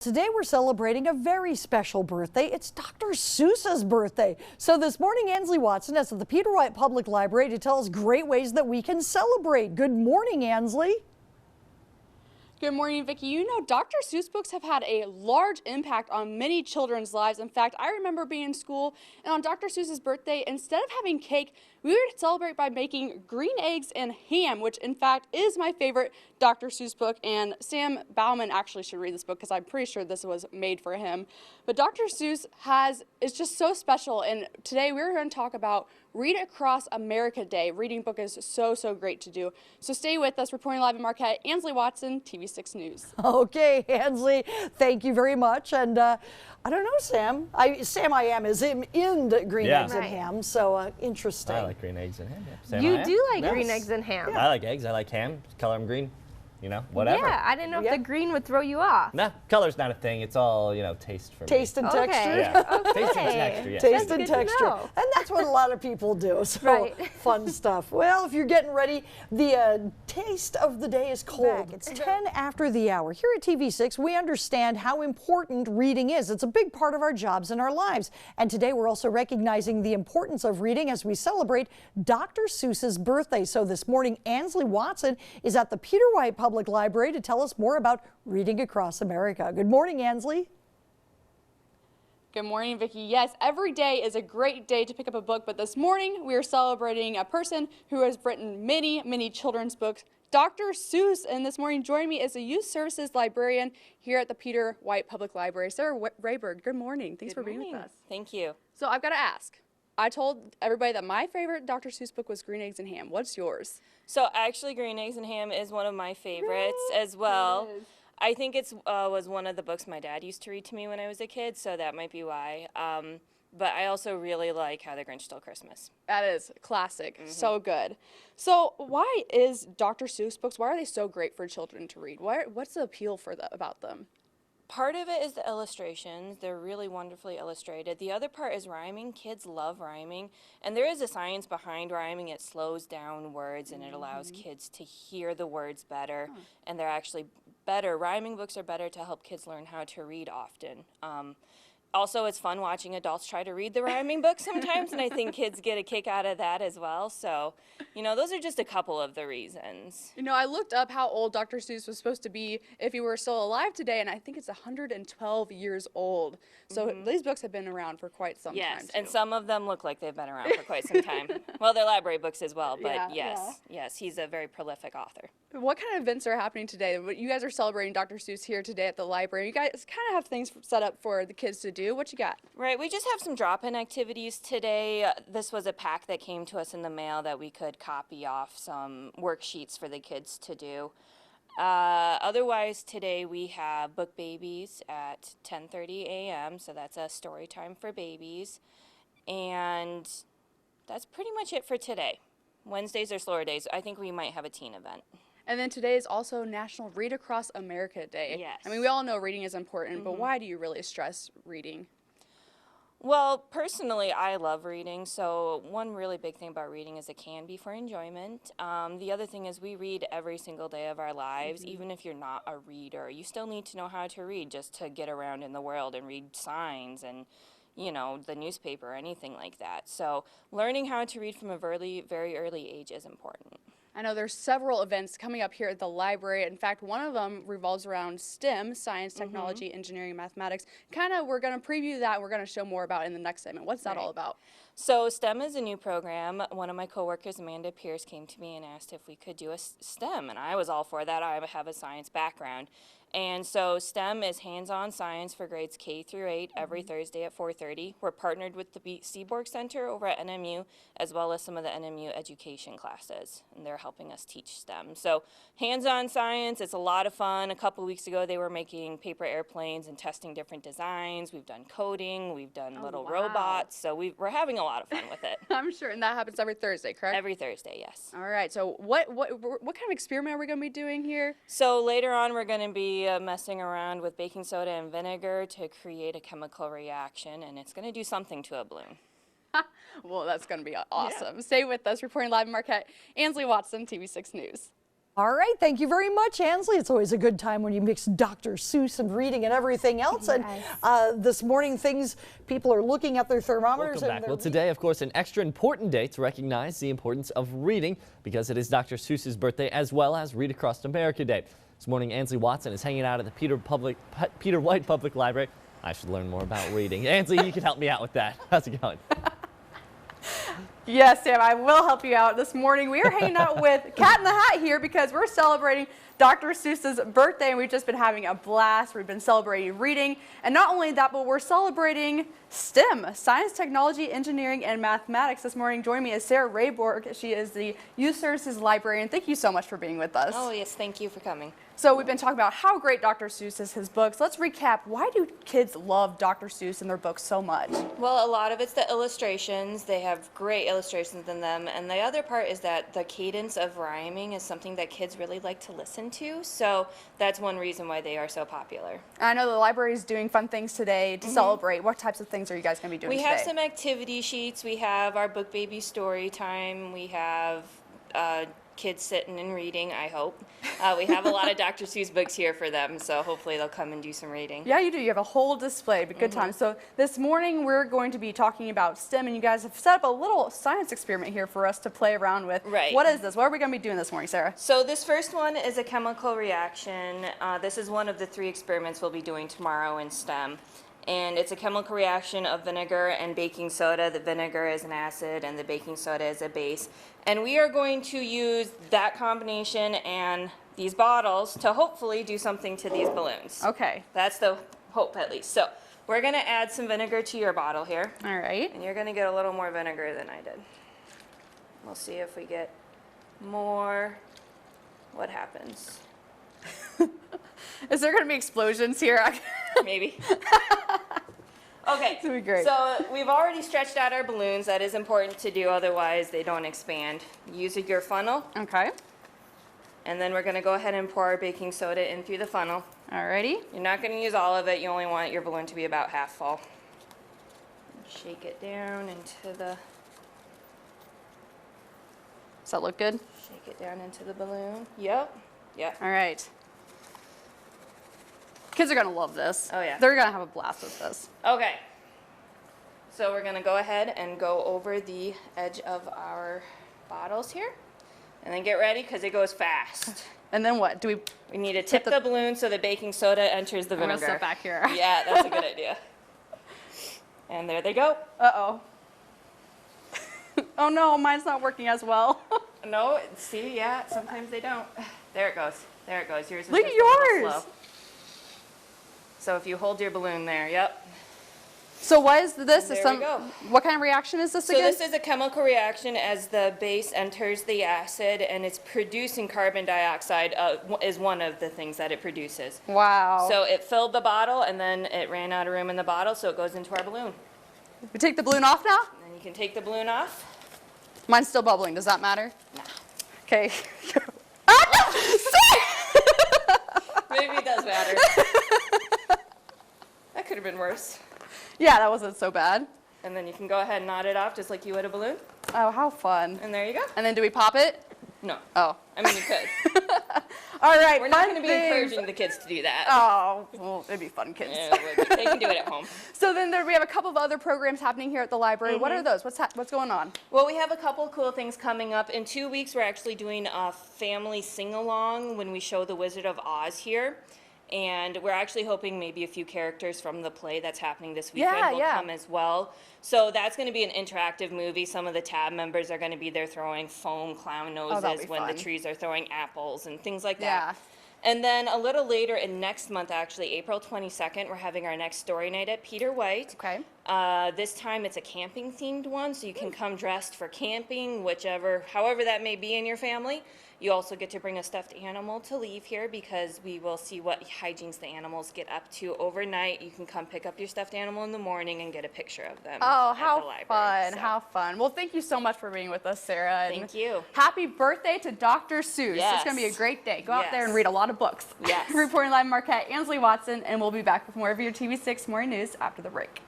Today we're celebrating a very special birthday. It's Dr. Seuss's birthday. So this morning, Ansley Watson is at the Peter White Public Library to tell us great ways that we can celebrate. Good morning, Ansley. Good morning, Vicki. You know, Dr. Seuss books have had a large impact on many children's lives. In fact, I remember being in school, and on Dr. Seuss's birthday, instead of having cake, we would celebrate by making green eggs and ham, which in fact is my favorite Dr. Seuss book, and Sam Bauman actually should read this book because I'm pretty sure this was made for him. But Dr. Seuss is just so special, and today we're going to talk about Read Across America Day. Reading book is so great to do. So stay with us. Reporting live in Marquette, Ansley Watson, TV6 News. Okay, Ansley, thank you very much. And I don't know, Sam. Sam I am is in the green eggs and ham, so interesting. I like green eggs and ham. Yeah. Sam, You do like green eggs and ham. Yeah. I like eggs. I like ham. Color them green. You know, whatever. Yeah, I didn't know if the green would throw you off. Nah, color's not a thing. It's all, you know, taste for me. Taste and texture. Yeah. Okay. Taste and texture, yeah. Taste and texture. And that's what a lot of people do. So fun stuff. Well, if you're getting ready, the taste of the day is cold. It's 10 after the hour. Here at TV6, we understand how important reading is. It's a big part of our jobs and our lives. And today we're also recognizing the importance of reading as we celebrate Dr. Seuss's birthday. So this morning, Ansley Watson is at the Peter White Public Library to tell us more about Reading Across America. Good morning, Ansley. Good morning, Vicki. Yes, every day is a great day to pick up a book, but this morning we are celebrating a person who has written many children's books, Dr. Seuss. And this morning joining me is a youth services librarian here at the Peter White Public Library, Sarah Rayberg. Good morning. Thanks for being with us. Thank you. So I've got to ask. I told everybody that my favorite Dr. Seuss book was Green Eggs and Ham. What's yours? So actually, Green Eggs and Ham is one of my favorites as well. I think it's was one of the books my dad used to read to me when I was a kid, so that might be why. But I also really like How the Grinch Stole Christmas. That is classic. So good. So why is Dr. Seuss books, why are they so great for children to read? What's the appeal about them? Part of it is the illustrations. They're really wonderfully illustrated. The other part is rhyming. Kids love rhyming. And there is a science behind rhyming. It slows down words and it allows kids to hear the words better. And they're actually better. Rhyming books are better to help kids learn how to read often. Also, it's fun watching adults try to read the rhyming book sometimes, and I think kids get a kick out of that as well. So, you know, those are just a couple of the reasons. You know, I looked up how old Dr. Seuss was supposed to be if he were still alive today, and I think it's 112 years old. So these books have been around for quite some time. Yes, too. and some of them look like they've been around for quite some time. Well, they're library books as well, but yes, he's a very prolific author. What kind of events are happening today? You guys are celebrating Dr. Seuss here today at the library. You guys kind of have things set up for the kids to do. What you got? Right, we just have some drop-in activities today. This was a pack that came to us in the mail that we could copy off some worksheets for the kids to do. Otherwise, today we have Book Babies at 10:30 a.m., so that's a story time for babies. And that's pretty much it for today. Wednesdays are slower days. I think we might have a teen event. And then today is also National Read Across America Day. Yes. I mean, we all know reading is important, but why do you really stress reading? Well, personally, I love reading, so one really big thing about reading is it can be for enjoyment. The other thing is we read every single day of our lives, even if you're not a reader. You still need to know how to read just to get around in the world and read signs and, you know, the newspaper or anything like that. So learning how to read from a very early age is important. I know there's several events coming up here at the library. In fact, one of them revolves around STEM, science, technology, engineering, mathematics. We're going to preview that. We're going to show more about it in the next segment. What's that all about? So STEM is a new program. One of my coworkers, Amanda Pierce, came to me and asked if we could do a STEM, and I was all for that. I have a science background. And so STEM is hands-on science for grades K through 8 every Thursday at 4:30. We're partnered with the Seaborg Center over at NMU, as well as some of the NMU education classes, and they're helping us teach STEM. So hands-on science, it's a lot of fun. A couple weeks ago, they were making paper airplanes and testing different designs. We've done coding, we've done little robots, so we're having a lot of fun with it. I'm sure, and that happens every Thursday, correct? Every Thursday, yes. All right, so what kind of experiment are we going to be doing here? So later on, we're going to be messing around with baking soda and vinegar to create a chemical reaction, and it's going to do something to a balloon. Well, that's going to be awesome. Yeah. Stay with us. Reporting live in Marquette, Ansley Watson, TV6 News. All right, thank you very much, Ansley. It's always a good time when you mix Dr. Seuss and reading and everything else. Yes. And this morning, people are looking at their thermometers. Welcome back. Well, today, of course, an extra important day to recognize the importance of reading because it is Dr. Seuss's birthday as well as Read Across America Day. This morning, Ansley Watson is hanging out at the Peter White Public Library. I should learn more about reading. Ansley, you can help me out with that. How's it going? Yes, Sam, I will help you out. This morning we are hanging out with Cat in the Hat here because we're celebrating Dr. Seuss's birthday, and we've just been having a blast. We've been celebrating reading, and not only that, but we're celebrating STEM, science, technology, engineering, and mathematics. This morning, joining me is Sarah Rayborg. She is the Youth Services Librarian. Thank you so much for being with us. Oh, yes, thank you for coming. So we've been talking about how great Dr. Seuss is, his books. Let's recap. Why do kids love Dr. Seuss and their books so much? Well, a lot of it's the illustrations. They have great illustrations in them. And the other part is that the cadence of rhyming is something that kids really like to listen to. So that's one reason why they are so popular. I know the library is doing fun things today to celebrate. What types of things are you guys going to be doing today? We have some activity sheets. We have our book baby story time. We have kids sitting and reading, I hope. We have a lot of Dr. Seuss books here for them, so hopefully they'll come and do some reading. Yeah, you do. You have a whole display, but good time. So this morning we're going to be talking about STEM, and you guys have set up a little science experiment here for us to play around with. Right. What is this? What are we going to be doing this morning, Sarah? So this first one is a chemical reaction. This is one of the 3 experiments we'll be doing tomorrow in STEM. And it's a chemical reaction of vinegar and baking soda. The vinegar is an acid and the baking soda is a base. And we are going to use that combination and these bottles to hopefully do something to these balloons. Okay. That's the hope, at least. So we're going to add some vinegar to your bottle here. All right. And you're going to get a little more vinegar than I did. We'll see if we get more. What happens? Is there going to be explosions here? Maybe. Okay, This will be great. so we've already stretched out our balloons. That is important to do, otherwise they don't expand. Use your funnel, Okay. and then we're going to go ahead and pour our baking soda in through the funnel. Alrighty. You're not going to use all of it. You only want your balloon to be about half full. Shake it down into the... Does that look good? Shake it down into the balloon. Yep. Yep. All right. Kids are going to love this. Oh, yeah. They're going to have a blast with this. Okay. So we're going to go ahead and go over the edge of our bottles here. And then get ready because it goes fast. And then what? Do We need to tip the balloon so the baking soda enters the I'm going vinegar. to step back here. Yeah, that's a good idea. And there they go. Uh-oh. Oh no, mine's not working as well. No, see, yeah, sometimes they don't. There it goes. There it goes. Yours is Look just at a little yours. slow. So if you hold your balloon there, yep. So what is this? There we go. What kind of reaction is this So again? this is a chemical reaction as the base enters the acid and it's producing carbon dioxide is one of the things that it produces. Wow. So it filled the bottle and then it ran out of room in the bottle, so it goes into our balloon. We take the balloon off now? And then you can take the balloon off. Mine's still bubbling. Does that matter? Nah. Okay. Maybe it does matter. That could have been worse. Yeah, that wasn't so bad. And then you can go ahead and knot it off just like you would a balloon. Oh, how fun. And there you go. And then do we pop it? No. Oh. I mean, you could. All right. We're not fun going to be things. encouraging the kids to do that. Oh, well, it'd be fun, kids. Yeah, it would be. They can do it at home. So then we have a couple of other programs happening here at the library. What are those? What's going on? Well, we have a couple of cool things coming up. In 2 weeks, we're actually doing a family sing-along when we show The Wizard of Oz here. And we're actually hoping maybe a few characters from the play that's happening this weekend will come as well. So that's going to be an interactive movie. Some of the tab members are going to be there throwing foam clown noses when the trees are throwing apples and things like that. And then a little later in next month, actually, April 22nd, we're having our next story night at Peter White. Okay. This time it's a camping themed one, so you can come dressed for camping, however that may be in your family. You also get to bring a stuffed animal to leave here because we will see what hijinks the animals get up to overnight. You can come pick up your stuffed animal in the morning and get a picture of them. Oh, at how the library. fun, So, how fun. Well, thank you so much for being with us, Sarah. And Thank you. happy birthday to Dr. Seuss. It's going to be a Yes. great day. Go out there and Yes. read a lot of books. Yes. Reporting live in Marquette, Ansley Watson, and we'll be back with more of your TV6 Morning News after the break.